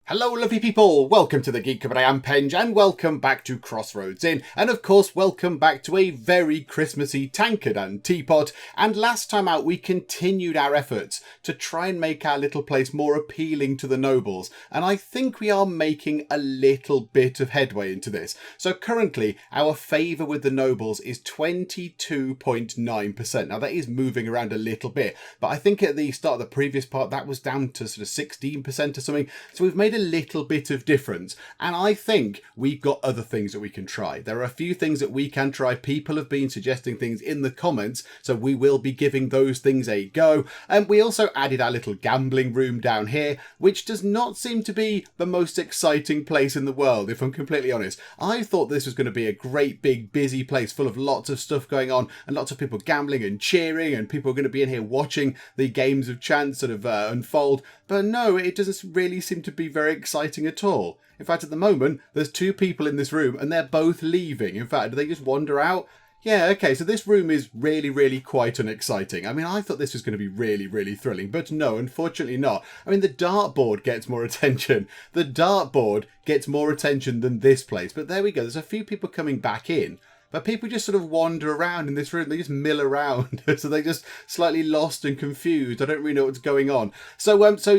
Hello lovely people, welcome to the Geek, but I am Penge, and welcome back to Crossroads Inn, and of course welcome back to a very Christmassy tankard and teapot. And last time out we continued our efforts to try and make our little place more appealing to the nobles, and I think we are making a little bit of headway into this. So currently our favour with the nobles is 22.9%. Now that is moving around a little bit, but I think at the start of the previous part that was down to sort of 16% or something, so we've made a little bit of difference, and I think we've got other things that we can try. There are a few things that we can try. People have been suggesting things in the comments, so we will be giving those things a go. And we also added our little gambling room down here, which does not seem to be the most exciting place in the world, if I'm completely honest. I thought this was going to be a great big busy place full of lots of stuff going on and lots of people gambling and cheering, and people are going to be in here watching the games of chance sort of unfold, but no, it doesn't really seem to be very exciting at all. In fact, at the moment, there's two people in this room and they're both leaving. In fact, do they just wander out? Yeah, okay, so this room is really quite unexciting. I mean, I thought this was going to be really thrilling, but no, unfortunately not. I mean, the dartboard gets more attention. The dartboard gets more attention than this place, but there we go. There's a few people coming back in. But people just sort of wander around in this room. They just mill around. So they're just slightly lost and confused. I don't really know what's going on. So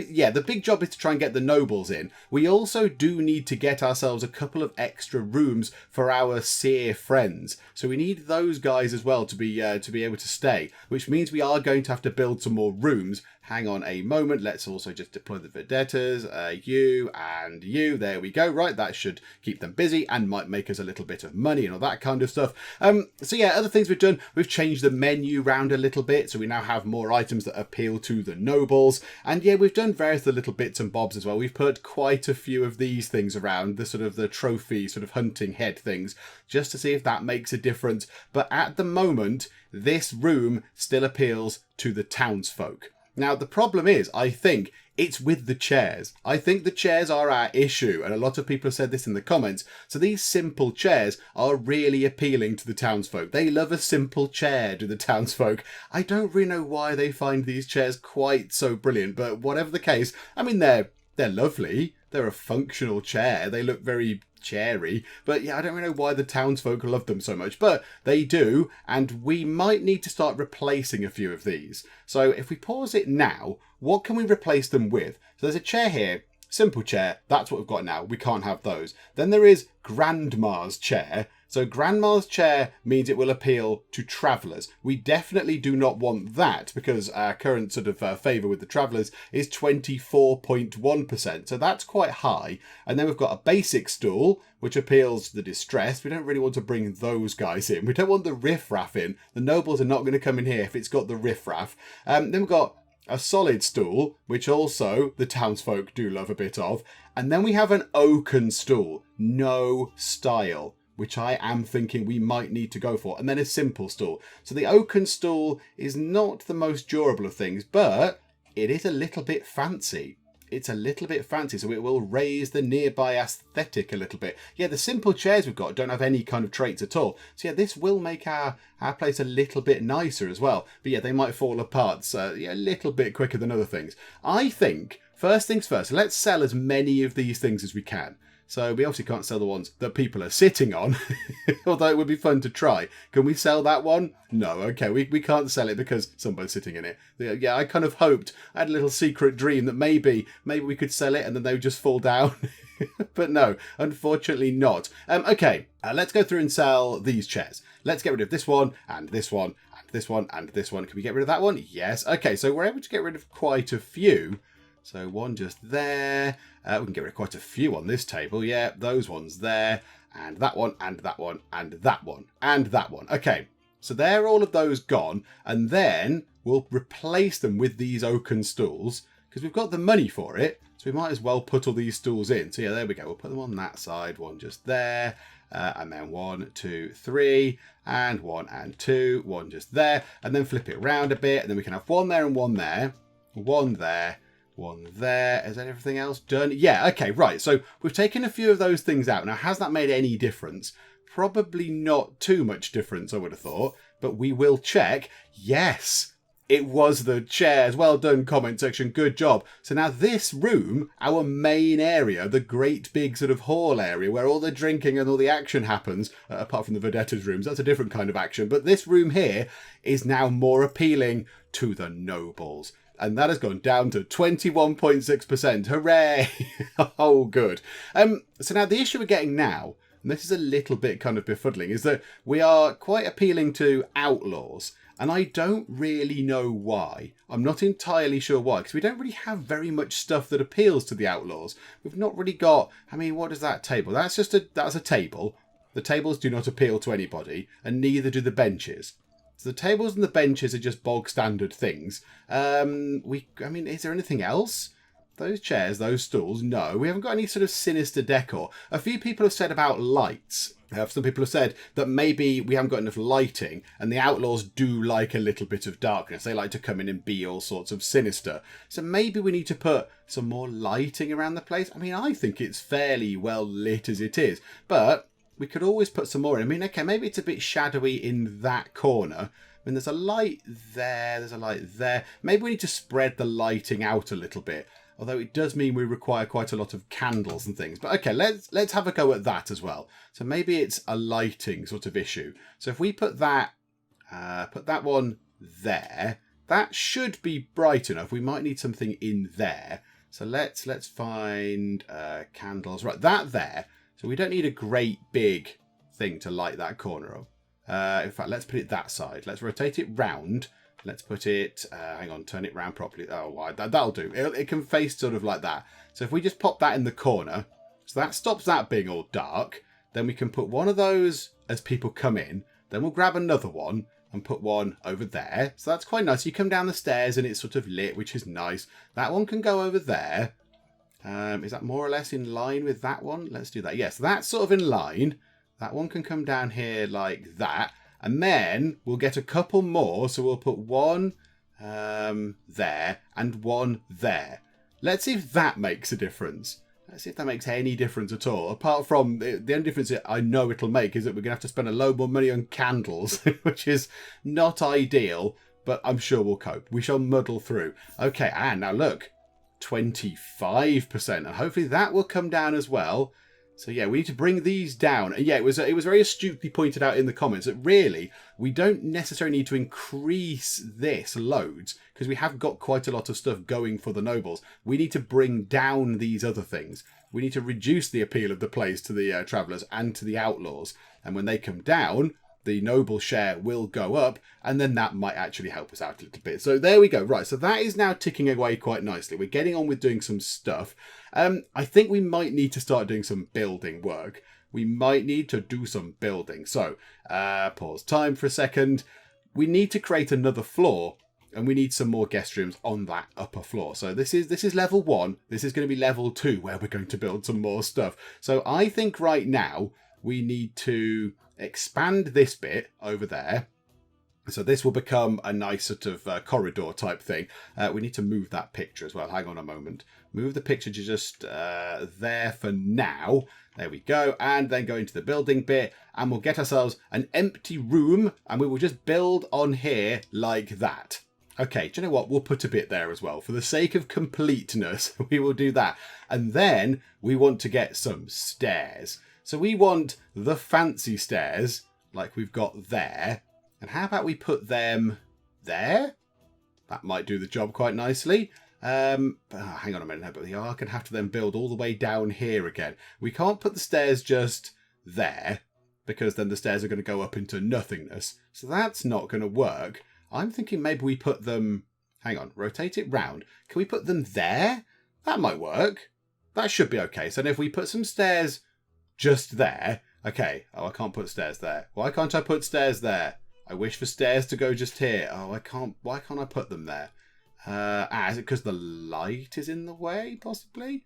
yeah, the big job is to try and get the nobles in. We also do need to get ourselves a couple of extra rooms for our Seer friends. So we need those guys as well to be able to stay, which means we are going to have to build some more rooms. Hang on a moment. Let's also just deploy the Vedettas. You and you. There we go. Right, that should keep them busy and might make us a little bit of money and all that kind of stuff. So yeah, other things we've done. We've changed the menu round a little bit, so we now have more items that appeal to the nobles. And yeah, we've done various little bits and bobs as well. We've put quite a few of these things around, the sort of the trophy sort of hunting head things, just to see if that makes a difference. But at the moment, this room still appeals to the townsfolk. Now, the problem is, I think, it's with the chairs. I think the chairs are our issue, and a lot of people have said this in the comments. So these simple chairs are really appealing to the townsfolk. They love a simple chair, do the townsfolk. I don't really know why they find these chairs quite so brilliant, but whatever the case, I mean, they're lovely. They're a functional chair. They look very cherry, but yeah, I don't really know why the townsfolk love them so much, but they do, and we might need to start replacing a few of these. So if we pause it now, what can we replace them with? So there's a chair here, simple chair, that's what we've got now. We can't have those. Then there is Grandma's chair. So Grandma's chair means it will appeal to travellers. We definitely do not want that, because our current sort of favour with the travellers is 24.1%. So that's quite high. And then we've got a basic stool, which appeals to the distressed. We don't really want to bring those guys in. We don't want the riffraff in. The nobles are not going to come in here if it's got the riffraff. Then we've got a solid stool, which also the townsfolk do love a bit of. And then we have an oaken stool, no style, which I am thinking we might need to go for, and then a simple stool. So the oaken stool is not the most durable of things, but it is a little bit fancy. It's a little bit fancy, so it will raise the nearby aesthetic a little bit. Yeah, the simple chairs we've got don't have any kind of traits at all. So yeah, this will make our place a little bit nicer as well. But yeah, they might fall apart, so yeah, a little bit quicker than other things. I think, first things first, let's sell as many of these things as we can. So we obviously can't sell the ones that people are sitting on, although it would be fun to try. Can we sell that one? No, okay, we can't sell it because somebody's sitting in it. Yeah, I kind of hoped, I had a little secret dream that maybe we could sell it and then they would just fall down. But no, unfortunately not. Okay, let's go through and sell these chairs. Let's get rid of this one, and this one, and this one, and this one. Can we get rid of that one? Yes. Okay, so we're able to get rid of quite a few. So one just there. We can get rid of quite a few on this table. Yeah, those ones there. And that one, and that one, and that one, and that one. Okay, so they're all of those gone. And then we'll replace them with these oaken stools, because we've got the money for it. So we might as well put all these stools in. So yeah, there we go. We'll put them on that side. One just there. And then 1, 2, 3. And 1 and 2. One just there. And then flip it around a bit. And then we can have one there and one there. One there. One there. Is that everything else done? Yeah, okay, right. So we've taken a few of those things out. Now, has that made any difference? Probably not too much difference, I would have thought. But we will check. Yes, It was the chairs. Well done, comment section. Good job. So now this room, our main area, the great big sort of hall area where all the drinking and all the action happens, apart from the vedetta's rooms, that's a different kind of action. But this room here is now more appealing to the nobles. And that has gone down to 21.6%. Hooray! Oh, good. So now the issue we're getting now, and this is a little bit kind of befuddling, is that we are quite appealing to outlaws. And I don't really know why. I'm not entirely sure why, because we don't really have very much stuff that appeals to the outlaws. We've not really got, I mean, what is that table? That's a table. The tables do not appeal to anybody, and neither do the benches. So the tables and the benches are just bog standard things. I mean, is there anything else? Those chairs, those stools, no. We haven't got any sort of sinister decor. A few people have said about lights. Some people have said that maybe we haven't got enough lighting, and the outlaws do like a little bit of darkness. They like to come in and be all sorts of sinister. So maybe we need to put some more lighting around the place. I mean, I think it's fairly well lit as it is, but we could always put some more in. I mean, okay, maybe it's a bit shadowy in that corner. I mean, there's a light there, there's a light there. Maybe we need to spread the lighting out a little bit. Although it does mean we require quite a lot of candles and things. But okay, let's have a go at that as well. So maybe it's a lighting sort of issue. So if we put that one there, that should be bright enough. We might need something in there. So let's find candles. Right, that there. So we don't need a great big thing to light that corner up. In fact, let's put it that side. Let's rotate it round. Let's put it, hang on, turn it round properly. Oh, that'll do. It can face sort of like that. So if we just pop that in the corner, so that stops that being all dark, then we can put one of those as people come in. Then we'll grab another one and put one over there. So that's quite nice. You come down the stairs and it's sort of lit, which is nice. That one can go over there. Is that more or less in line with that one? Let's do that. Yes, that's sort of in line. That one can come down here like that. And then we'll get a couple more. So we'll put one there and one there. Let's see if that makes a difference. Let's see if that makes any difference at all. Apart from the only difference I know it'll make is that we're going to have to spend a load more money on candles, which is not ideal, but I'm sure we'll cope. We shall muddle through. Okay, and now look, 25%. And hopefully that will come down as well. So yeah, we need to bring these down. And yeah, it was very astutely pointed out in the comments that really, we don't necessarily need to increase this loads because we have got quite a lot of stuff going for the nobles. We need to bring down these other things. We need to reduce the appeal of the place to the travellers and to the outlaws. And when they come down, the noble share will go up, and then that might actually help us out a little bit. So there we go. Right, so that is now ticking away quite nicely. We're getting on with doing some stuff. I think we might need to start doing some building work. We might need to do some building. So, pause time for a second. We need to create another floor, and we need some more guest rooms on that upper floor. So this is level 1. This is going to be level 2, where we're going to build some more stuff. So I think right now we need to expand this bit over there. So this will become a nice sort of corridor type thing. We need to move that picture as well. Hang on a moment. Move the picture to just there for now. There we go. And then go into the building bit. And we'll get ourselves an empty room. And we will just build on here like that. Okay, do you know what? We'll put a bit there as well. For the sake of completeness, we will do that. And then we want to get some stairs. So we want the fancy stairs like we've got there. And how about we put them there? That might do the job quite nicely. Hang on a minute. No, but we are going to have to then build all the way down here again. We can't put the stairs just there because then the stairs are going to go up into nothingness. So that's not going to work. I'm thinking maybe we put them... Hang on. Rotate it round. Can we put them there? That might work. That should be okay. So if we put some stairs just there... Okay. Oh, I can't put stairs there. Why can't I put stairs there? I wish for stairs to go just here. Oh, I can't. Why can't I put them there? Is it because the light is in the way, possibly?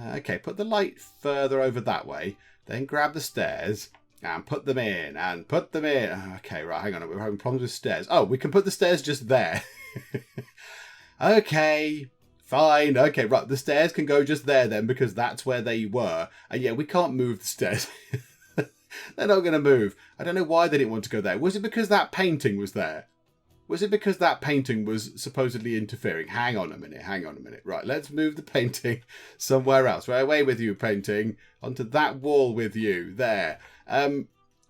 Okay, put the light further over that way. Then grab the stairs and put them in and put them in. Okay, right, hang on. We're having problems with stairs. Oh, we can put the stairs just there. Okay, fine. Okay, right. The stairs can go just there then because that's where they were. And yeah, we can't move the stairs. They're not going to move. I don't know why they didn't want to go there. Was it because that painting was there? Was it because that painting was supposedly interfering? Hang on a minute. Right, let's move the painting somewhere else. Right, away with you, painting. Onto that wall with you. There.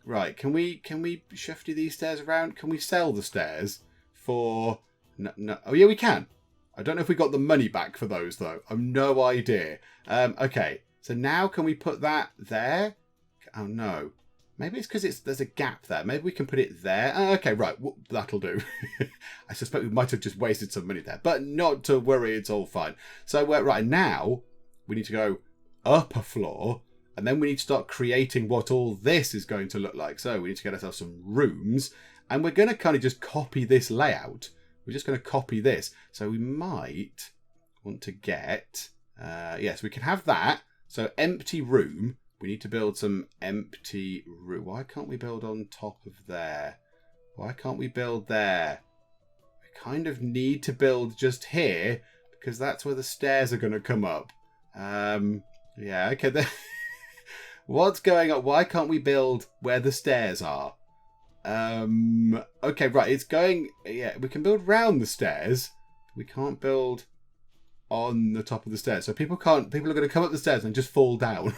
Right, can we shifty these stairs around? Can we sell the stairs for... No. Oh, yeah, we can. I don't know if we got the money back for those, though. I've no idea. Okay, so now can we put that there? Oh, no. Maybe it's because there's a gap there. Maybe we can put it there. Okay, right. Well, that'll do. I suspect we might have just wasted some money there. But not to worry. It's all fine. So, right now, we need to go up a floor. And then we need to start creating what all this is going to look like. So we need to get ourselves some rooms. And we're going to kind of just copy this layout. We're just going to copy this. So we might want to get... yes, we can have that. So empty room. We need to build some empty room. Why can't we build on top of there? Why can't we build there? We kind of need to build just here because that's where the stairs are going to come up. Yeah, okay. What's going on? Why can't we build where the stairs are? Okay, right. It's going... Yeah, we can build round the stairs. We can't build on the top of the stairs. So people are going to come up the stairs and just fall down.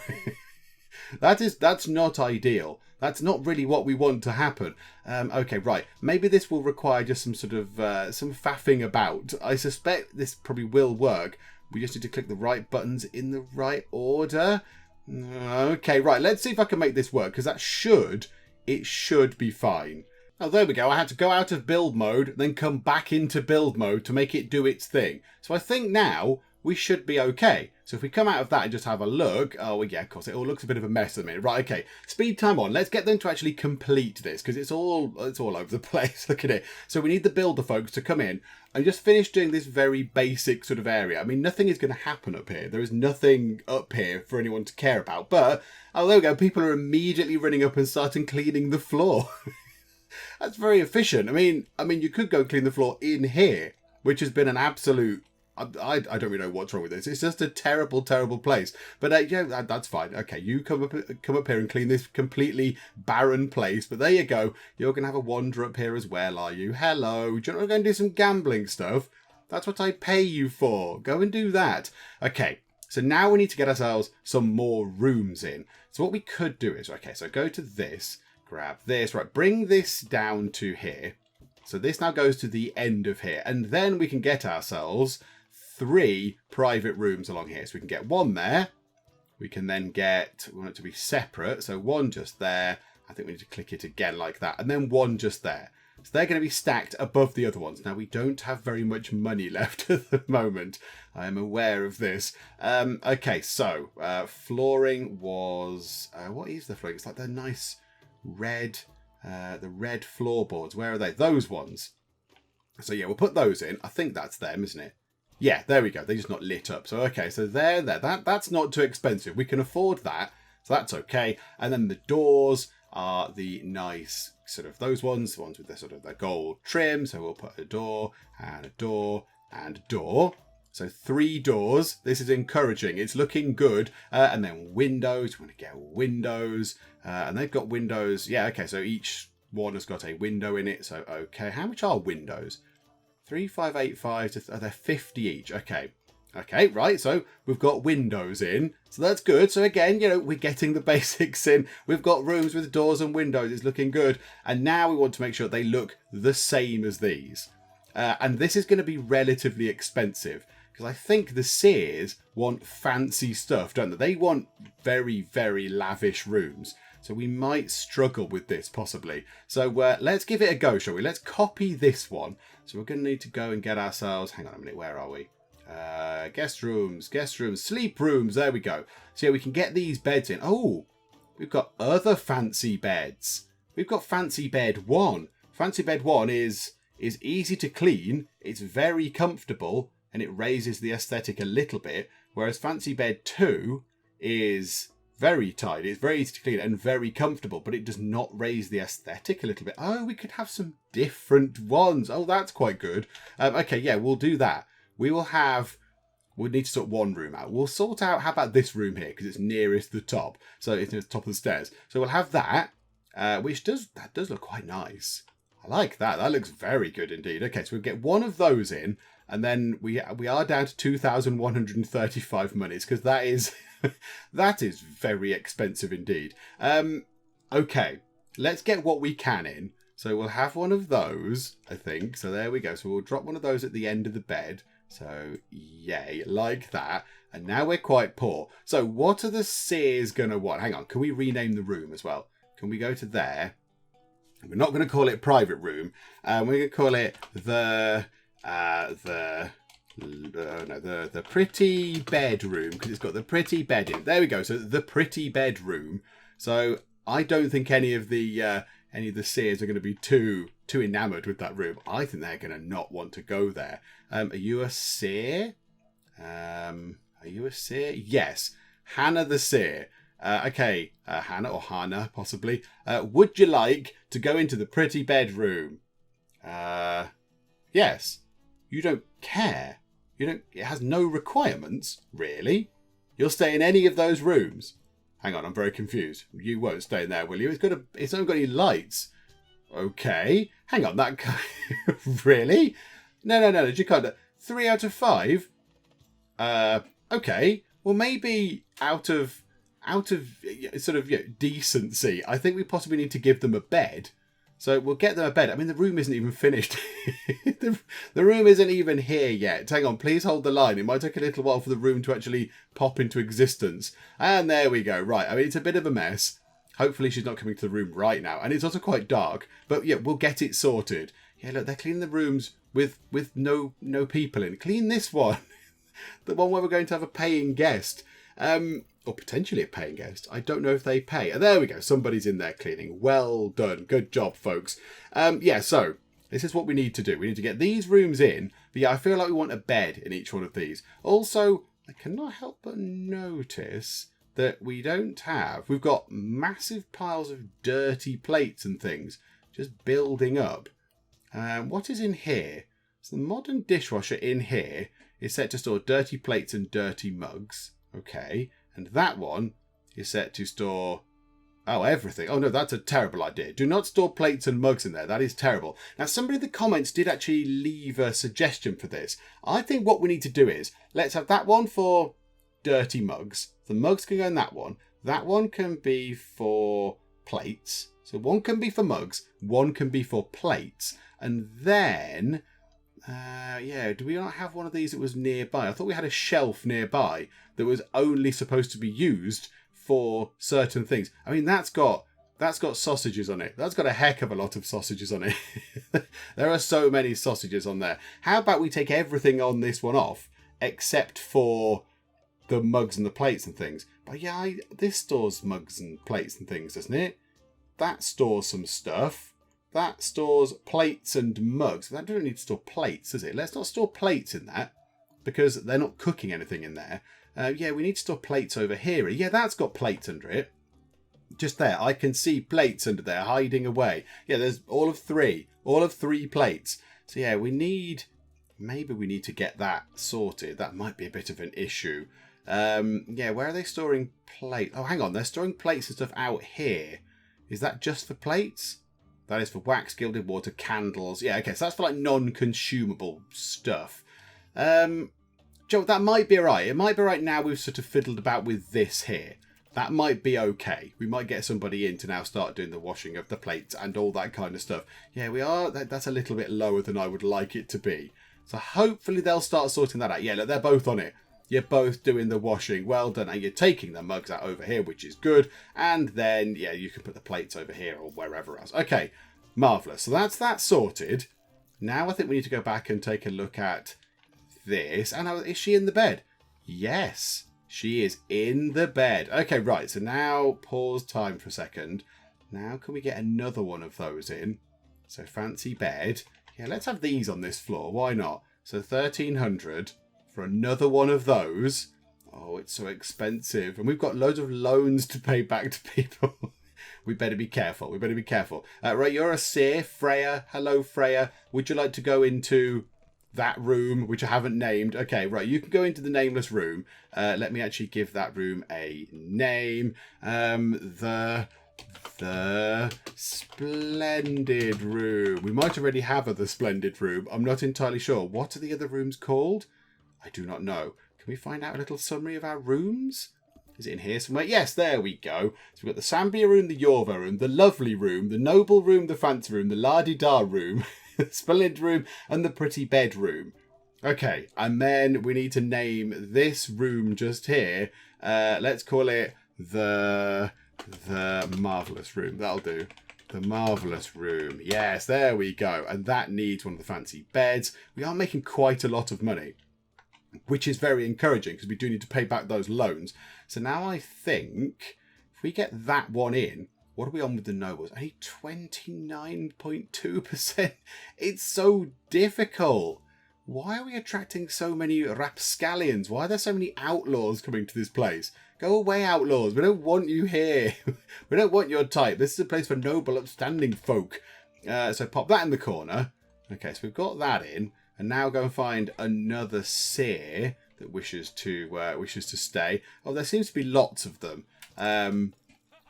That's not ideal. That's not really what we want to happen. Okay, right. Maybe this will require just some sort of some faffing about. I suspect this probably will work. We just need to click the right buttons in the right order. Okay, right. Let's see if I can make this work because it should be fine. Oh, there we go. I had to go out of build mode, then come back into build mode to make it do its thing. So I think now we should be okay. So if we come out of that and just have a look, oh yeah, of course, it all looks a bit of a mess at the minute. Right, okay, speed time on. Let's get them to actually complete this because it's all over the place. Look at it. So we need the builder folks to come in and just finish doing this very basic sort of area. I mean, nothing is going to happen up here. There is nothing up here for anyone to care about. But, oh, there we go. People are immediately running up and starting cleaning the floor. That's very efficient. I mean, you could go clean the floor in here, which has been an absolute... I don't really know what's wrong with this. It's just a terrible, terrible place. But yeah, that's fine. Okay, you come up here and clean this completely barren place. But there you go. You're going to have a wander up here as well, are you? Hello. Do you want to go and do some gambling stuff? That's what I pay you for. Go and do that. Okay, so now we need to get ourselves some more rooms in. So what we could do is, okay, so go to this, grab this. Right, bring this down to here. So this now goes to the end of here. And then we can get ourselves 3 private rooms along here. So we can get 1 there. We can then get, we want it to be separate. So 1 just there. I think we need to click it again like that. And then 1 just there. So they're going to be stacked above the other ones. Now we don't have very much money left at the moment. I am aware of this. Okay, so flooring was, what is the flooring? It's like the nice red, the red floorboards. Where are they? Those ones. So yeah, we'll put those in. I think that's them, isn't it? Yeah, there we go. They're just not lit up. So, okay, so there. That's not too expensive. We can afford that. So that's okay. And then the doors are the nice sort of those ones, the ones with the sort of the gold trim. So we'll put a door and a door and a door. So 3 doors. This is encouraging. It's looking good. And then windows. We want to get windows. And they've got windows. Yeah, okay, so each one has got a window in it. So, okay, how much are windows? 3585 to they're 50 each. Okay, right. So we've got windows in, so that's good. So again, we're getting the basics in. We've got rooms with doors and windows. It's looking good. And now we want to make sure they look the same as these. And this is going to be relatively expensive because I think the Seers want fancy stuff, don't they? They want very, very lavish rooms. So we might struggle with this, possibly. So let's give it a go, shall we? Let's copy this one. So we're going to need to go and get ourselves... Hang on a minute, where are we? Guest rooms, sleep rooms. There we go. So yeah, we can get these beds in. Oh, we've got other fancy beds. We've got fancy bed 1. Fancy bed 1 is easy to clean. It's very comfortable, and it raises the aesthetic a little bit. Whereas fancy bed 2 is... very tidy. It's very easy to clean and very comfortable, but it does not raise the aesthetic a little bit. Oh, we could have some different ones. Oh, that's quite good. Okay, yeah, we'll do that. We'll need to sort 1 room out. We'll sort out, how about this room here? Because it's nearest the top. So it's near the top of the stairs. So we'll have that, which does look quite nice. I like that. That looks very good indeed. Okay, so we'll get one of those in, and then we are down to 2,135 monies, because that is that is very expensive indeed. Okay, let's get what we can in. So we'll have one of those, I think. So there we go. So we'll drop one of those at the end of the bed. So yay, like that. And now we're quite poor. So what are the Seers going to want? Hang on, can we rename the room as well? Can we go to there? We're not going to call it private room. We're going to call it the pretty bedroom, because it's got the pretty bed in. There we go. So the pretty bedroom. So I don't think any of the Seers are going to be too enamoured with that room. I think they're going to not want to go there. Are you a Seer? Are you a Seer? Yes. Hannah the Seer. Okay, Hannah or Hannah, possibly. Would you like to go into the pretty bedroom? Yes. You don't care. It has no requirements, really. You'll stay in any of those rooms. Hang on, I'm very confused. You won't stay in there, will you? It's not got any lights. Okay. Hang on, that guy. Really? No, you can't. 3 out of 5? Okay. Well, maybe out of sort of decency, I think we possibly need to give them a bed. So we'll get them a bed. I mean, the room isn't even finished. The room isn't even here yet. Hang on, please hold the line. It might take a little while for the room to actually pop into existence. And there we go. Right. I mean, it's a bit of a mess. Hopefully she's not coming to the room right now. And it's also quite dark. But yeah, we'll get it sorted. Yeah, look, they're cleaning the rooms with no people in. Clean this one. The one where we're going to have a paying guest. Or potentially a paying guest. I don't know if they pay. There we go. Somebody's in there cleaning. Well done. Good job, folks. Yeah, so this is what we need to do. We need to get these rooms in. But yeah, I feel like we want a bed in each one of these. Also, I cannot help but notice that we've got massive piles of dirty plates and things just building up. What is in here? So the modern dishwasher in here is set to store dirty plates and dirty mugs. Okay. And that one is set to store, everything. Oh, no, that's a terrible idea. Do not store plates and mugs in there. That is terrible. Now, somebody in the comments did actually leave a suggestion for this. I think what we need to do is, let's have that one for dirty mugs. The mugs can go in that one. That one can be for plates. So one can be for mugs. One can be for plates. And then... do we not have one of these that was nearby? I thought we had a shelf nearby that was only supposed to be used for certain things. I mean, that's got sausages on it. That's got a heck of a lot of sausages on it. There are so many sausages on there. How about we take everything on this one off, except for the mugs and the plates and things? But yeah, this stores mugs and plates and things, doesn't it? That stores some stuff. That stores plates and mugs. That doesn't need to store plates, does it? Let's not store plates in that, because they're not cooking anything in there. We need to store plates over here. Yeah, that's got plates under it. Just there. I can see plates under there hiding away. Yeah, there's all of 3 plates. So yeah, maybe we need to get that sorted. That might be a bit of an issue. Where are they storing plates? Oh, hang on. They're storing plates and stuff out here. Is that just for plates? That is for wax, gilded water, candles. Yeah, okay, so that's for like non-consumable stuff. Joe, that might be alright. It might be right now we've sort of fiddled about with this here. That might be okay. We might get somebody in to now start doing the washing of the plates and all that kind of stuff. Yeah, we are. That's a little bit lower than I would like it to be. So hopefully they'll start sorting that out. Yeah, look, they're both on it. You're both doing the washing. Well done. And you're taking the mugs out over here, which is good. And then, yeah, you can put the plates over here or wherever else. Okay, marvellous. So that's that sorted. Now I think we need to go back and take a look at this. And is she in the bed? Yes, she is in the bed. Okay, right. So now pause time for a second. Now can we get another one of those in? So fancy bed. Yeah, let's have these on this floor. Why not? So 1,300 for another one of those. Oh, it's so expensive. And we've got loads of loans to pay back to people. We better be careful. Right, you're a Seer, Freya. Hello, Freya. Would you like to go into that room, which I haven't named? Okay, right, you can go into the nameless room. Let me actually give that room a name. The The splendid room. We might already have the splendid room. I'm not entirely sure. What are the other rooms called? I do not know. Can we find out a little summary of our rooms? Is it in here somewhere? Yes, there we go. So we've got the Sambia room, the Yorva room, the lovely room, the noble room, the fancy room, the la-di-da room, the splendid room, and the pretty bedroom. Okay, and then we need to name this room just here. Let's call it the marvellous room. That'll do. The marvellous room. Yes, there we go. And that needs one of the fancy beds. We are making quite a lot of money, which is very encouraging because we do need to pay back those loans. So now I think if we get that one in, what are we on with the nobles? Only 29.2%. It's so difficult. Why are we attracting so many rapscallions? Why are there so many outlaws coming to this place? Go away, outlaws. We don't want you here. We don't want your type. This is a place for noble, upstanding folk. So pop that in the corner. Okay, so we've got that in. And now go and find another seer that wishes to stay. Oh, there seems to be lots of them.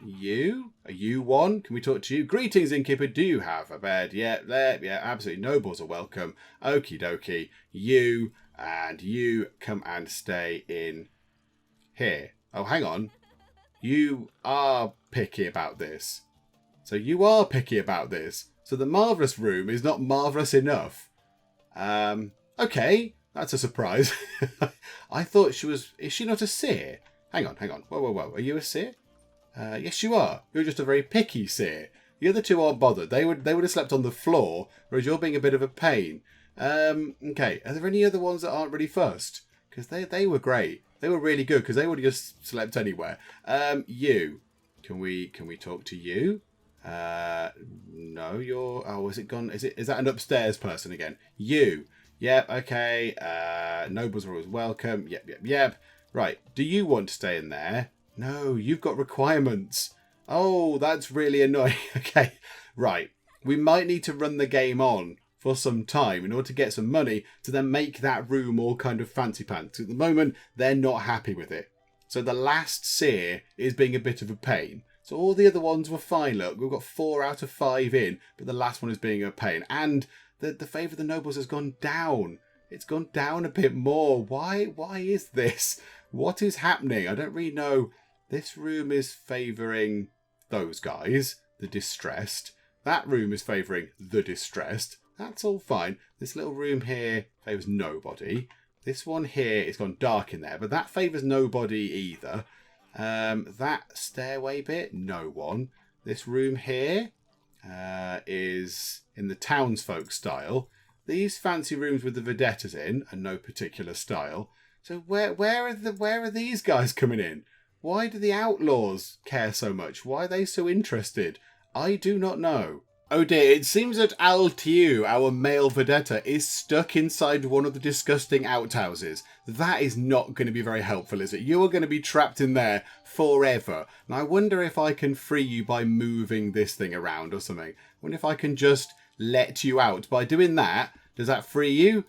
You? Are you one? Can we talk to you? Greetings, innkeeper. Do you have a bed? Yeah, there. Yeah, absolutely. Nobles are welcome. Okie dokie. You and you come and stay in here. Oh, hang on. You are picky about this. So you are picky about this. So the marvellous room is not marvellous enough. Okay. That's a surprise. I thought she was... Is she not a seer? Hang on. Whoa. Are you a seer? Yes, you are. You're just a very picky seer. The other two aren't bothered. They would have slept on the floor, whereas you're being a bit of a pain. Okay. Are there any other ones that aren't really fussed? Because they were great. They were really good because they would have just slept anywhere. You. Can we talk to you? No, you're... Oh, is it gone? Is that an upstairs person again? You. Yep, okay. Nobles are always welcome. Yep. Right. Do you want to stay in there? No, you've got requirements. Oh, that's really annoying. Okay, right. We might need to run the game on for some time in order to get some money to then make that room all kind of fancy pants. At the moment, they're not happy with it. So the last seer is being a bit of a pain. So all the other ones were fine. Look, we've got 4 out of 5 in, but the last one is being a pain. And the favour of the nobles has gone down. It's gone down a bit more. Why is this? What is happening? I don't really know. This room is favouring those guys, the distressed. That room is favouring the distressed. That's all fine. This little room here favours nobody. This one here, it's gone dark in there, but that favours nobody either. That stairway bit, no one. This room here is in the townsfolk style. These fancy rooms with the vedettes in are no particular style. So where are these guys coming in? Why do the outlaws care so much? Why are they so interested? I do not know. Oh dear, it seems that Altiu, our male vedetta, is stuck inside one of the disgusting outhouses. That is not going to be very helpful, is it? You are going to be trapped in there forever. And I wonder if I can free you by moving this thing around or something. I wonder if I can just let you out. By doing that, does that free you?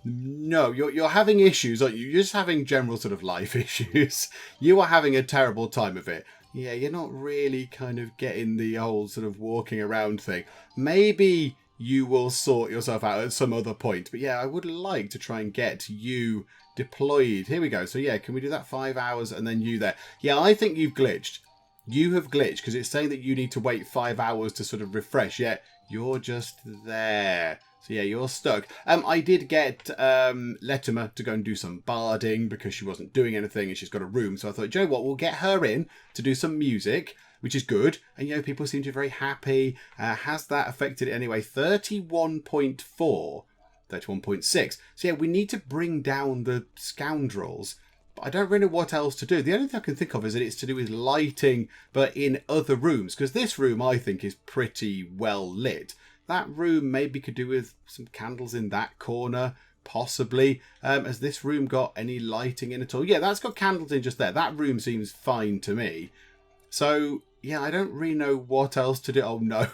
No, you're having issues, aren't you? You're just having general sort of life issues. You are having a terrible time of it. Yeah, you're not really kind of getting the whole sort of walking around thing. Maybe you will sort yourself out at some other point. But yeah, I would like to try and get you deployed. Here we go. So yeah, can we do that 5 hours and then you there? Yeah, I think you've glitched. You have glitched because it's saying that you need to wait 5 hours to sort of refresh. Yeah, you're just there. So yeah, you're stuck. I did get Letimer to go and do some barding because she wasn't doing anything and she's got a room. So I thought, you know what, we'll get her in to do some music, which is good. And, you know, people seem to be very happy. Has that affected it anyway? 31.4, 31.6. So yeah, we need to bring down the scoundrels. But I don't really know what else to do. The only thing I can think of is that it's to do with lighting, but in other rooms. Because this room, I think, is pretty well lit. That room maybe could do with some candles in that corner, possibly. Has this room got any lighting in at all? Yeah, that's got candles in just there. That room seems fine to me. So, yeah, I don't really know what else to do. Oh, no.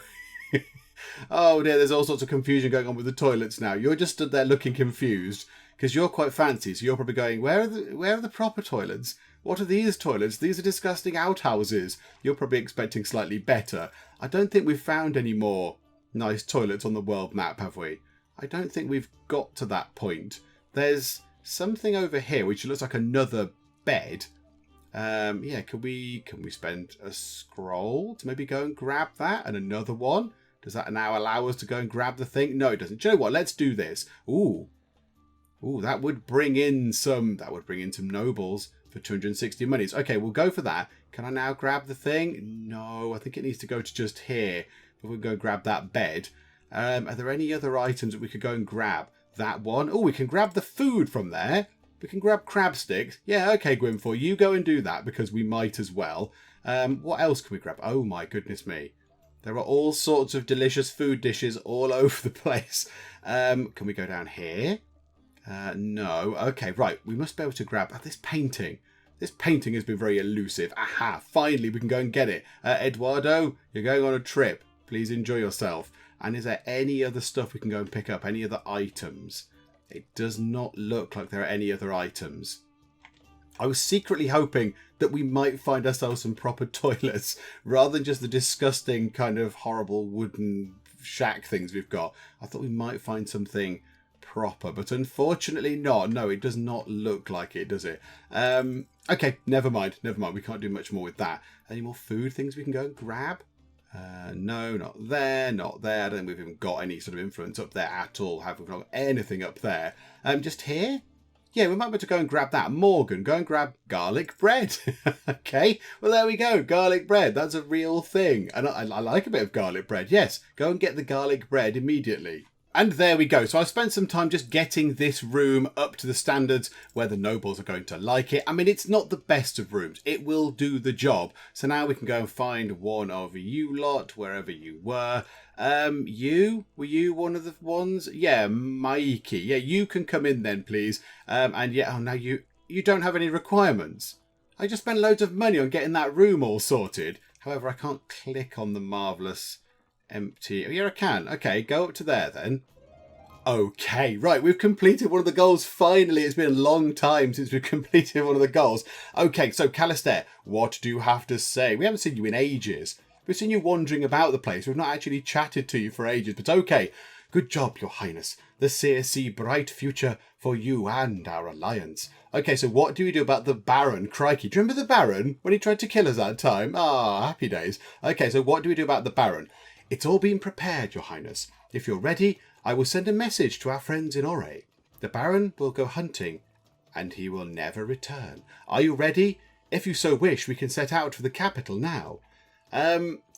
Oh, dear, there's all sorts of confusion going on with the toilets now. You're just stood there looking confused because you're quite fancy. So you're probably going, where are the proper toilets? What are these toilets? These are disgusting outhouses. You're probably expecting slightly better. I don't think we've found any more nice toilets on the world map, have we? I don't think we've got to that point. There's something over here which looks like another bed. Yeah, can we spend a scroll to maybe go and grab that? And another one? Does that now allow us to go and grab the thing? No, it doesn't. Do you know what? Let's do this. Ooh, that would bring in some nobles for 260 monies. Okay, we'll go for that. Can I now grab the thing? No, I think it needs to go to just here. But we'll go grab that bed. Are there any other items that we could go and grab? That one. Oh, we can grab the food from there. We can grab crab sticks. Yeah, okay, Gwynfor, you go and do that because we might as well. What else can we grab? Oh my goodness me. There are all sorts of delicious food dishes all over the place. Can we go down here? No. Okay, right. We must be able to grab this painting. This painting has been very elusive. Aha, finally we can go and get it. Eduardo, you're going on a trip. Please enjoy yourself. And is there any other stuff we can go and pick up? Any other items? It does not look like there are any other items. I was secretly hoping that we might find ourselves some proper toilets rather than just the disgusting kind of horrible wooden shack things we've got. I thought we might find something proper, but unfortunately not. No, it does not look like it, does it? Okay, never mind. We can't do much more with that. Any more food things we can go and grab? No, not there. I don't think we've even got any sort of influence up there at all. Have we got anything up there? Just here? Yeah, we might be able to go and grab that. Morgan, go and grab garlic bread. Okay, well, there we go. Garlic bread. That's a real thing. And I like a bit of garlic bread. Yes, go and get the garlic bread immediately. And there we go. So I've spent some time just getting this room up to the standards where the nobles are going to like it. I mean, it's not the best of rooms. It will do the job. So now we can go and find one of you lot, wherever you were. Were you one of the ones? Yeah, Mikey. Yeah, you can come in then, please. And yeah, oh no, you don't have any requirements. I just spent loads of money on getting that room all sorted. However, I can't click on the marvellous empty. Oh, yeah, I can. Okay, go up to there then. Okay, right, we've completed one of the goals. Finally, it's been a long time since we've completed one of the goals. Okay, so Calisterre, what do you have to say? We haven't seen you in ages. We've seen you wandering about the place. We've not actually chatted to you for ages, but okay. Good job, Your Highness. The Seers see bright future for you and our alliance. Okay, so what do we do about the Baron? Crikey, do you remember the Baron when he tried to kill us that time? Ah, happy days. Okay, so what do we do about the Baron? It's all been prepared, Your Highness. If you're ready, I will send a message to our friends in Ore. The Baron will go hunting, and he will never return. Are you ready? If you so wish, we can set out for the capital now.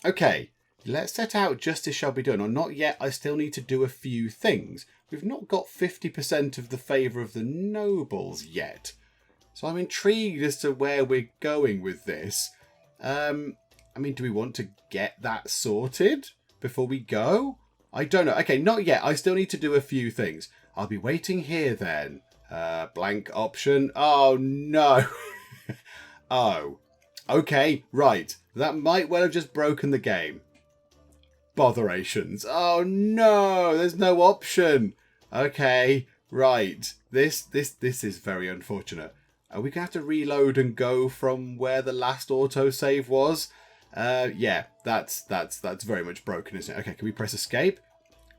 Okay, let's set out. Justice shall be done. Or not yet, I still need to do a few things. We've not got 50% of the favour of the nobles yet. So I'm intrigued as to where we're going with this. I mean, do we want to get that sorted before we go? I don't know. Okay, not yet. I still need to do a few things. I'll be waiting here then. Blank option. Oh, no. Oh. Okay, right. That might well have just broken the game. Botherations. Oh, no. There's no option. Okay, right. This is very unfortunate. Are we going to have to reload and go from where the last autosave was? Yeah, that's very much broken, isn't it? Okay, can we press escape?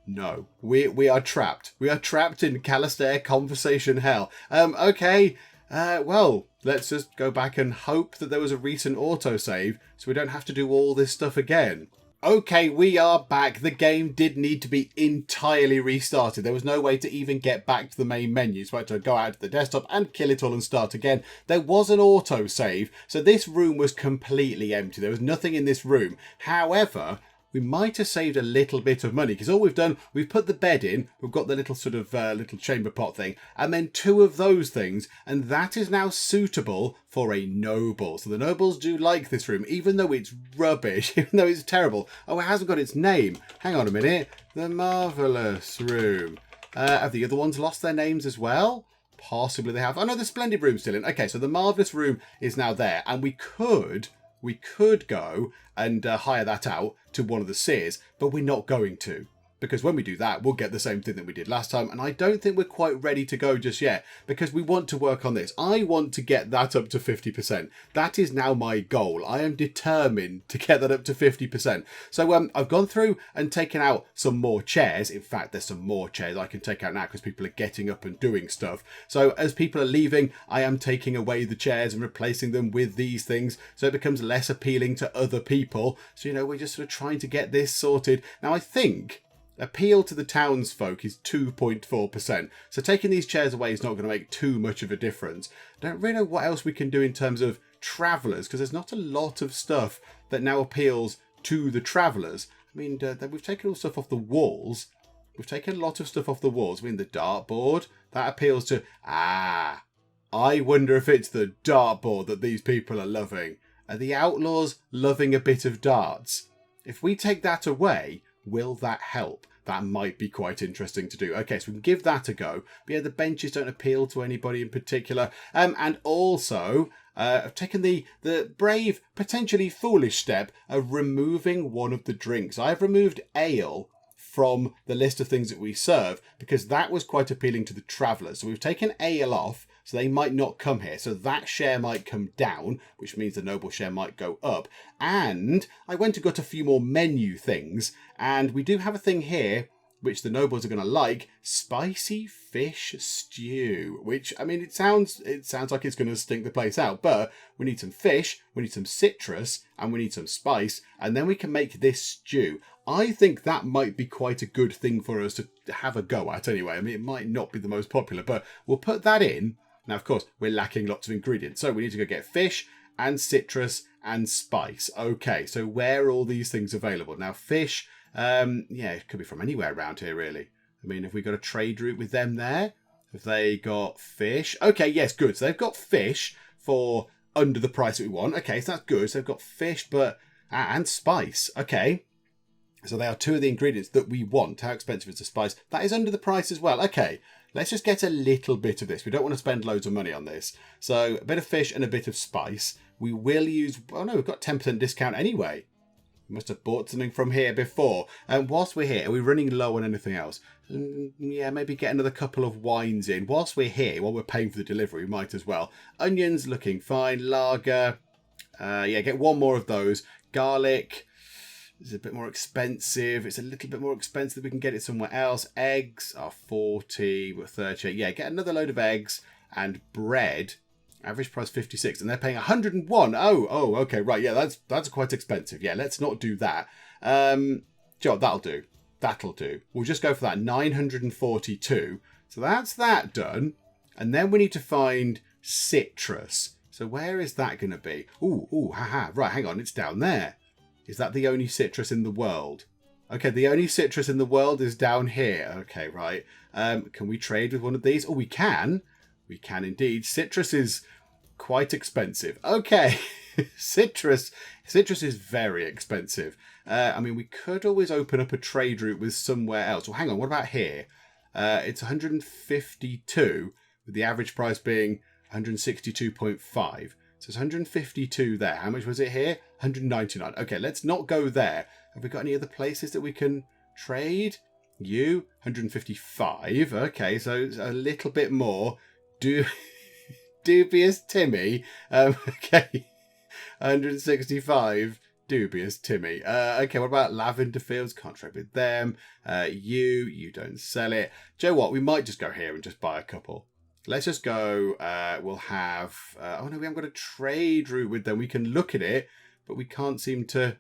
No. We are trapped. We are trapped in Calisterre conversation hell. Okay. Well, let's just go back and hope that there was a recent autosave so we don't have to do all this stuff again. Okay, we are back. The game did need to be entirely restarted. There was no way to even get back to the main menu. So I had to go out to the desktop and kill it all and start again. There was an autosave, so this room was completely empty. There was nothing in this room. However, we might have saved a little bit of money because all we've done, we've put the bed in, we've got the little sort of little chamber pot thing, and then 2 of those things, and that is now suitable for a noble. So the nobles do like this room, even though it's rubbish, even though it's terrible. Oh, it hasn't got its name. Hang on a minute. The Marvellous Room. Have the other ones lost their names as well? Possibly they have. Oh no, the Splendid Room's still in. Okay, so the Marvellous Room is now there, and we could go and hire that out to one of the Seers, but we're not going to. Because when we do that, we'll get the same thing that we did last time. And I don't think we're quite ready to go just yet, because we want to work on this. I want to get that up to 50%. That is now my goal. I am determined to get that up to 50%. So I've gone through and taken out some more chairs. In fact, there's some more chairs I can take out now because people are getting up and doing stuff. So as people are leaving, I am taking away the chairs and replacing them with these things, so it becomes less appealing to other people. So, we're just sort of trying to get this sorted. Now, I think appeal to the townsfolk is 2.4%. So taking these chairs away is not going to make too much of a difference. I don't really know what else we can do in terms of travellers, because there's not a lot of stuff that now appeals to the travellers. I mean, we've taken all stuff off the walls. We've taken a lot of stuff off the walls. I mean, the dartboard, that appeals to... I wonder if it's the dartboard that these people are loving. Are the Outlaws loving a bit of darts? If we take that away, will that help? That might be quite interesting to do. Okay, so we can give that a go. But yeah, the benches don't appeal to anybody in particular. And also, I've taken the brave, potentially foolish step of removing one of the drinks. I've removed ale from the list of things that we serve because that was quite appealing to the travellers. So we've taken ale off, so they might not come here. So that share might come down, which means the noble share might go up. And I went and got a few more menu things, and we do have a thing here which the nobles are going to like: spicy fish stew. Which, I mean, it sounds like it's going to stink the place out, but we need some fish, we need some citrus, and we need some spice, and then we can make this stew. I think that might be quite a good thing for us to have a go at anyway. I mean, it might not be the most popular, but we'll put that in. Now, of course, we're lacking lots of ingredients, so we need to go get fish and citrus and spice. Okay, so where are all these things available? Now, fish, it could be from anywhere around here, really. I mean, have we got a trade route with them there? Have they got fish? Okay, yes, good. So they've got fish for under the price that we want. Okay, so that's good. So they've got fish, but and spice. Okay. So they are two of the ingredients that we want. How expensive is the spice? That is under the price as well. Okay, let's just get a little bit of this. We don't want to spend loads of money on this. So a bit of fish and a bit of spice. We will use... Oh no, we've got 10% discount anyway. We must have bought something from here before. And whilst we're here, are we running low on anything else? Yeah, maybe get another couple of wines in. Whilst we're here, while we're paying for the delivery, we might as well. Onions looking fine. Lager. Get one more of those. Garlic... It's a bit more expensive. It's a little bit more expensive. We can get it somewhere else. Eggs are 40. We're 30. Yeah, get another load of eggs and bread. Average price 56, and they're paying 101. Oh, okay, right. Yeah, that's quite expensive. Yeah, let's not do that. Joe, that'll do. That'll do. We'll just go for that. 942. So that's that done. And then we need to find citrus. So where is that going to be? Haha. Right, hang on. It's down there. Is that the only citrus in the world? Okay, the only citrus in the world is down here. Okay, right. Can we trade with one of these? Oh, we can. We can indeed. Citrus is quite expensive. Okay, citrus is very expensive. I mean, we could always open up a trade route with somewhere else. Well, hang on. What about here? It's 152, with the average price being 162.5. So it's 152 there. How much was it here? 199. Okay, let's not go there. Have we got any other places that we can trade? 155. Okay, so it's a little bit more. Dubious Timmy. Okay, 165. Dubious Timmy. Okay, what about Lavender Fields? Can't trade with them. You don't sell it. Do you know what? We might just go here and just buy a couple. Let's just go, we'll have... oh no, we haven't got a trade route with them. We can look at it, but we can't seem to...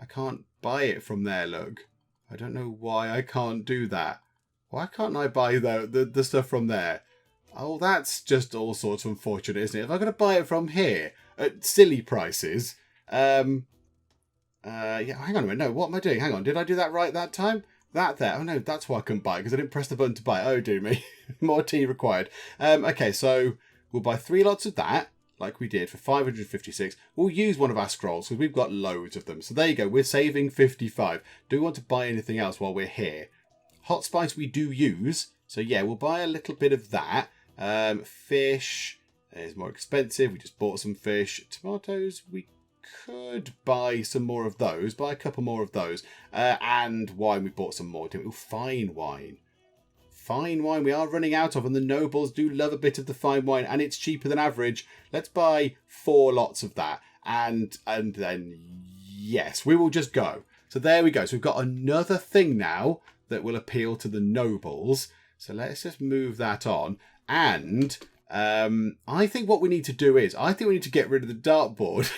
I can't buy it from there, look. I don't know why I can't do that. Why can't I buy the stuff from there? Oh, that's just all sorts of unfortunate, isn't it? If I'm going to buy it from here at silly prices... hang on a minute. No, what am I doing? Hang on, did I do that right that time? That there. Oh no, that's why I couldn't buy it, because I didn't press the button to buy it. Oh, dear me. More tea required. Okay, so we'll buy 3 lots of that, like we did, for 556. We'll use one of our scrolls, because we've got loads of them. So there you go. We're saving 55. Do we want to buy anything else while we're here? Hot spice we do use. So yeah, we'll buy a little bit of that. Fish is more expensive. We just bought some fish. Tomatoes we could buy some more of those, buy a couple more of those. And wine, we bought some more. Fine wine. Fine wine we are running out of, and the nobles do love a bit of the fine wine, and it's cheaper than average. Let's buy 4 lots of that, and then, yes, we will just go. So there we go. So we've got another thing now that will appeal to the nobles. So let's just move that on. And I think what we need to do is, I think we need to get rid of the dartboard,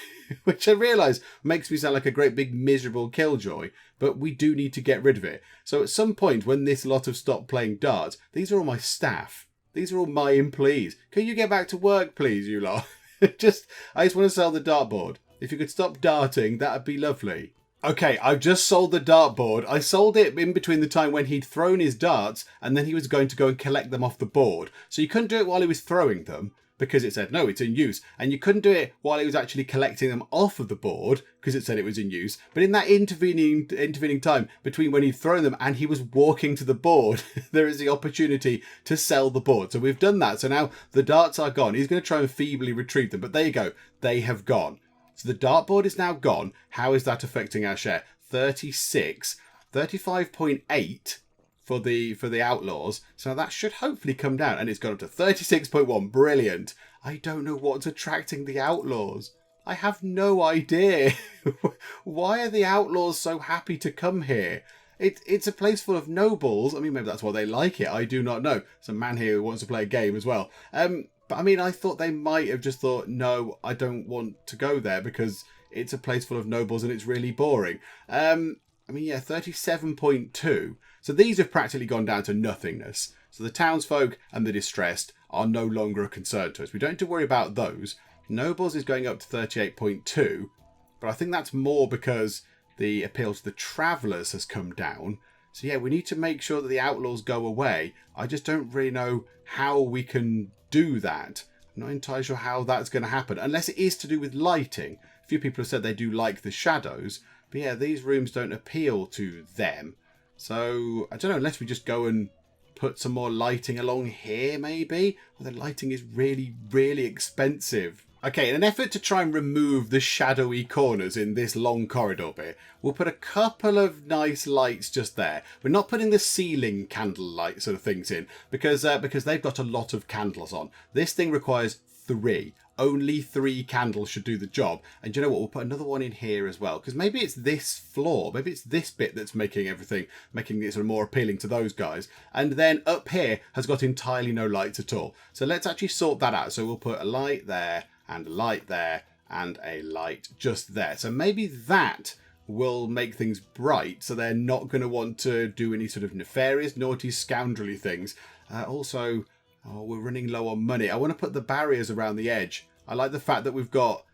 which I realise makes me sound like a great big miserable killjoy, but we do need to get rid of it. So at some point when this lot have stopped playing darts, these are all my staff. These are all my employees. Can you get back to work, please, you lot? I just want to sell the dartboard. If you could stop darting, that'd be lovely. Okay, I've just sold the dartboard. I sold it in between the time when he'd thrown his darts and then he was going to go and collect them off the board. So you couldn't do it while he was throwing them because it said, no, it's in use. And you couldn't do it while he was actually collecting them off of the board because it said it was in use. But in that intervening time between when he'd thrown them and he was walking to the board, there is the opportunity to sell the board. So we've done that. So now the darts are gone. He's going to try and feebly retrieve them. But there you go. They have gone. So the dartboard is now gone. How is that affecting our share? 36, 35.8 for the Outlaws. So that should hopefully come down. And it's gone up to 36.1. Brilliant. I don't know what's attracting the Outlaws. I have no idea. Why are the Outlaws so happy to come here? It's a place full of nobles. I mean, maybe that's why they like it. I do not know. There's a man here who wants to play a game as well. But I mean, I thought they might have just thought, no, I don't want to go there because it's a place full of nobles and it's really boring. I mean, yeah, 37.2. So these have practically gone down to nothingness. So the townsfolk and the distressed are no longer a concern to us. We don't have to worry about those. Nobles is going up to 38.2. But I think that's more because the appeal to the travellers has come down. So yeah, we need to make sure that the Outlaws go away. I just don't really know how we can do that. I'm not entirely sure how that's going to happen, unless it is to do with lighting. A few people have said they do like the shadows, but yeah, these rooms don't appeal to them. So, I don't know, unless we just go and put some more lighting along here, maybe? Well, the lighting is really, really expensive. Okay, in an effort to try and remove the shadowy corners in this long corridor bit, we'll put a couple of nice lights just there. We're not putting the ceiling candle light sort of things in because they've got a lot of candles on. This thing requires 3. Only 3 candles should do the job. And you know what? We'll put another one in here as well because maybe it's this floor. Maybe it's this bit that's making it sort of more appealing to those guys. And then up here has got entirely no lights at all. So let's actually sort that out. So we'll put a light there, and a light there, and a light just there. So maybe that will make things bright, so they're not going to want to do any sort of nefarious, naughty, scoundrelly things. Also, we're running low on money. I want to put the barriers around the edge. I like the fact that we've got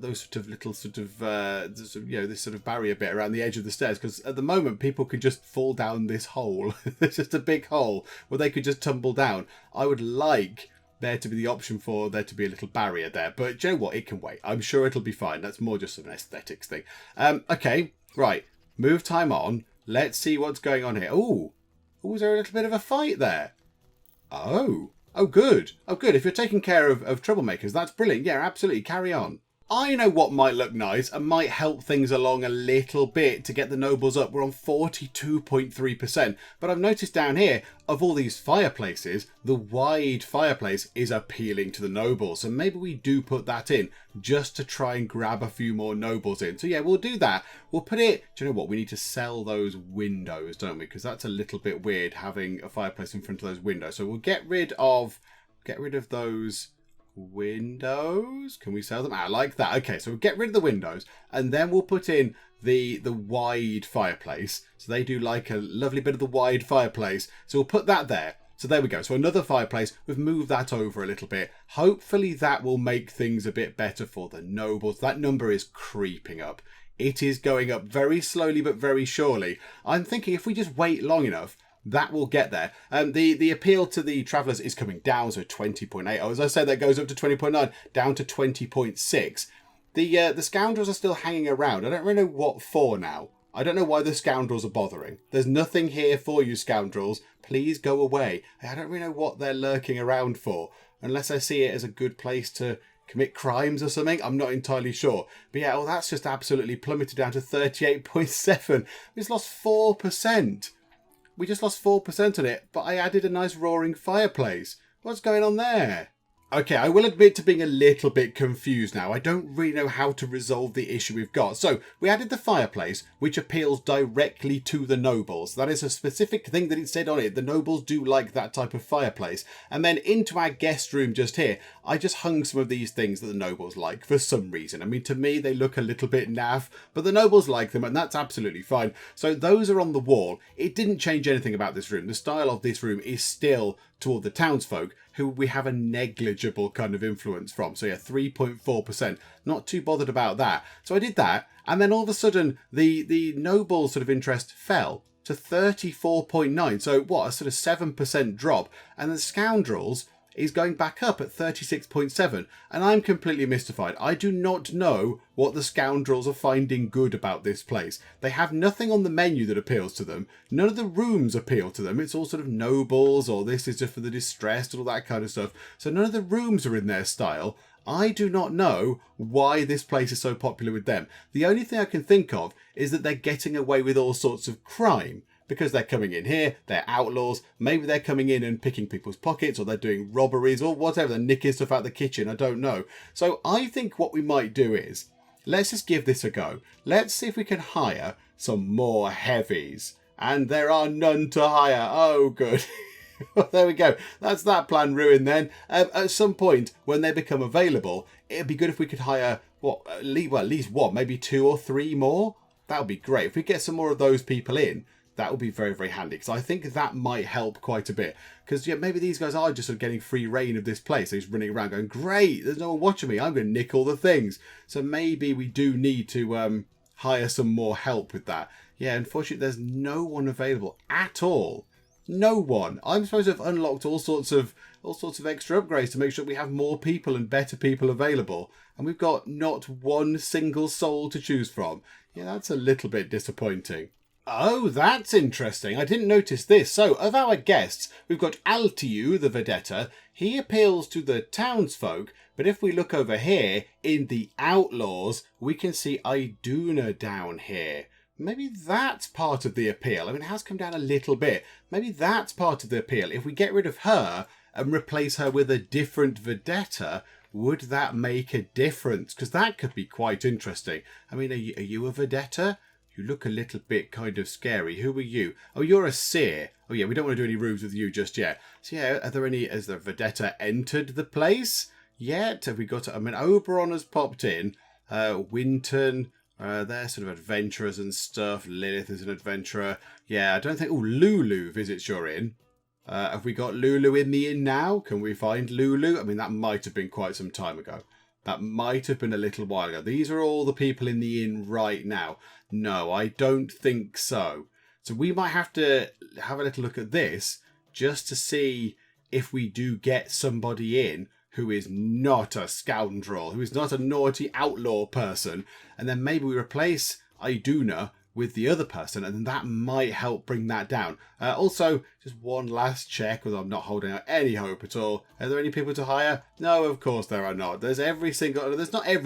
those sort of little this sort of barrier bit around the edge of the stairs, because at the moment people could just fall down this hole. There's just a big hole where they could just tumble down. I would like there to be the option for there to be a little barrier there, but you know what, it can wait. I'm sure it'll be fine. That's more just an aesthetics thing. Okay, right, move time on. Let's see what's going on here. Oh, is there a little bit of a fight there? Oh good, if you're taking care of troublemakers, that's brilliant. Yeah, absolutely, carry on. I know what might look nice and might help things along a little bit to get the nobles up. We're on 42.3%. But I've noticed down here, of all these fireplaces, the wide fireplace is appealing to the nobles. So maybe we do put that in just to try and grab a few more nobles in. So yeah, we'll do that. We'll put it... Do you know what? We need to sell those windows, don't we? Because that's a little bit weird having a fireplace in front of those windows. So we'll get rid of those... windows. Can we sell them? I like that. Okay, so we'll get rid of the windows and then we'll put in the wide fireplace. So they do like a lovely bit of the wide fireplace. So we'll put that there. So there we go. So another fireplace. We've moved that over a little bit. Hopefully that will make things a bit better for the nobles. That number is creeping up. It is going up very slowly but very surely. I'm thinking if we just wait long enough, that will get there. The appeal to the travellers is coming down, so 20.8. Oh, as I said, that goes up to 20.9, down to 20.6. The scoundrels are still hanging around. I don't really know what for now. I don't know why the scoundrels are bothering. There's nothing here for you, scoundrels. Please go away. I don't really know what they're lurking around for, unless I see it as a good place to commit crimes or something. I'm not entirely sure. But yeah, well, that's just absolutely plummeted down to 38.7. We just lost 4%. We just lost 4% on it, but I added a nice roaring fireplace. What's going on there? Okay, I will admit to being a little bit confused now. I don't really know how to resolve the issue we've got. So, we added the fireplace, which appeals directly to the nobles. That is a specific thing that it said on it. The nobles do like that type of fireplace. And then into our guest room just here, I just hung some of these things that the nobles like for some reason. I mean, to me, they look a little bit naff, but the nobles like them, and that's absolutely fine. So, those are on the wall. It didn't change anything about this room. The style of this room is still toward the townsfolk, who we have a negligible kind of influence from. So yeah, 3.4%. Not too bothered about that. So I did that, and then all of a sudden the noble sort of interest fell to 34.9. So what, a sort of 7% drop. And the scoundrels is going back up at 36.7, and I'm completely mystified. I do not know what the scoundrels are finding good about this place. They have nothing on the menu that appeals to them. None of the rooms appeal to them. It's all sort of nobles, or this is just for the distressed, and all that kind of stuff. So none of the rooms are in their style. I do not know why this place is so popular with them. The only thing I can think of is that they're getting away with all sorts of crime. Because they're coming in here, they're outlaws, maybe they're coming in and picking people's pockets, or they're doing robberies, or whatever, they're nicking stuff out the kitchen, I don't know. So I think what we might do is, let's just give this a go. Let's see if we can hire some more heavies. And there are none to hire. Oh, good. There we go. That's that plan ruined then. At some point, when they become available, it'd be good if we could hire, at least one, maybe 2 or 3 more. That would be great. If we get some more of those people in, that would be very, very handy, because I think that might help quite a bit. Because yeah, maybe these guys are just sort of getting free reign of this place. They're just running around going, great, there's no one watching me. I'm going to nick all the things. So maybe we do need to hire some more help with that. Yeah, unfortunately, there's no one available at all. No one. I'm supposed to have unlocked all sorts of extra upgrades to make sure we have more people and better people available. And we've got not one single soul to choose from. Yeah, that's a little bit disappointing. Oh, that's interesting. I didn't notice this. So, of our guests, we've got Altiu, the Vedetta. He appeals to the townsfolk, but if we look over here, in the Outlaws, we can see Iduna down here. Maybe that's part of the appeal. I mean, it has come down a little bit. Maybe that's part of the appeal. If we get rid of her and replace her with a different Vedetta, would that make a difference? Because that could be quite interesting. I mean, are you a Vedetta? You look a little bit kind of scary. Who are you? Oh, you're a Seer. Oh, yeah, we don't want to do any rooms with you just yet. So, yeah, has the Vedetta entered the place yet? Have we got... I mean, Oberon has popped in. Winton, they're sort of adventurers and stuff. Lilith is an adventurer. Yeah, I don't think... Oh, Lulu visits your inn. Have we got Lulu in the inn now? Can we find Lulu? I mean, that might have been quite some time ago. That might have been a little while ago. These are all the people in the inn right now. No, I don't think so. So we might have to have a little look at this just to see if we do get somebody in who is not a scoundrel, who is not a naughty outlaw person. And then maybe we replace Iduna with the other person, and then that might help bring that down. Also, just one last check, because I'm not holding out any hope at all. Are there any people to hire? No, of course there are not. There's not every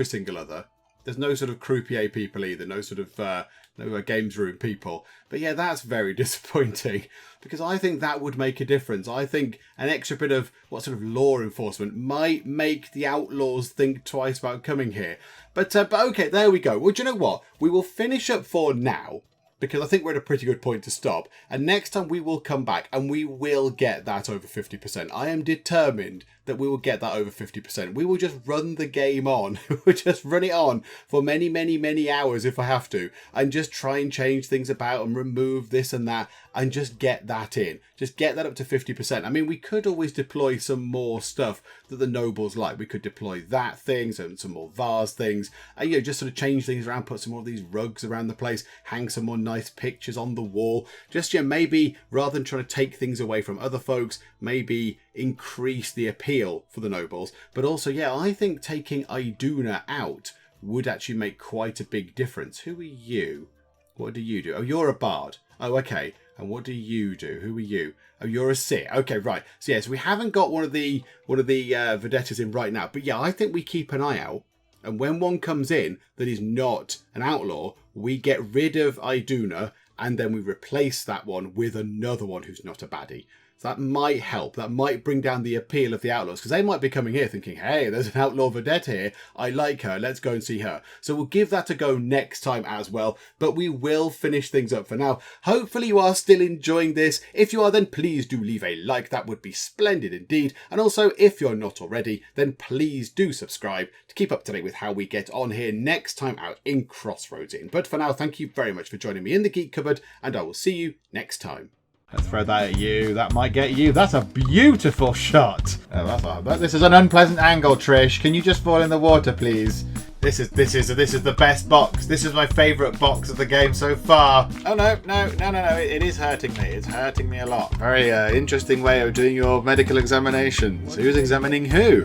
single other. There's no sort of croupier people either. No sort of no games room people. But yeah, that's very disappointing, because I think that would make a difference. I think an extra bit of sort of law enforcement might make the outlaws think twice about coming here. But okay, there we go. Well, do you know what? We will finish up for now, because I think we're at a pretty good point to stop. And next time we will come back and we will get that over 50%. I am determined that we will get that over 50%. We will just run the game on. We'll just run it on for many, many, many hours if I have to. And just try and change things about and remove this and that. And just get that in. Just get that up to 50%. I mean, we could always deploy some more stuff that the nobles like. We could deploy that things and some more vase things. And, just sort of change things around. Put some more of these rugs around the place. Hang some more nice pictures on the wall. Just, maybe rather than trying to take things away from other folks, maybe increase the appeal for the nobles. But also, I think taking Iduna out would actually make quite a big difference. Who are you? What do you do? Oh, you're a bard. Oh, okay. And what do you do? Who are you? Oh, you're a Seer. Okay, right. So yes, we haven't got one of the Vedettas in right now. But yeah, I think we keep an eye out. And when one comes in that is not an outlaw, we get rid of Iduna and then we replace that one with another one who's not a baddie. So that might help. That might bring down the appeal of the Outlaws, because they might be coming here thinking, hey, there's an Outlaw Vedette here. I like her. Let's go and see her. So we'll give that a go next time as well. But we will finish things up for now. Hopefully you are still enjoying this. If you are, then please do leave a like. That would be splendid indeed. And also, if you're not already, then please do subscribe to keep up to date with how we get on here next time out in Crossroads Inn. But for now, thank you very much for joining me in the Geek Cupboard, and I will see you next time. Let's throw that at you. That might get you. That's a beautiful shot. This is an unpleasant angle, Trish. Can you just fall in the water, please? This is the best box. This is my favourite box of the game so far. Oh no! It is hurting me. It's hurting me a lot. Very interesting way of doing your medical examinations. Who's examining who?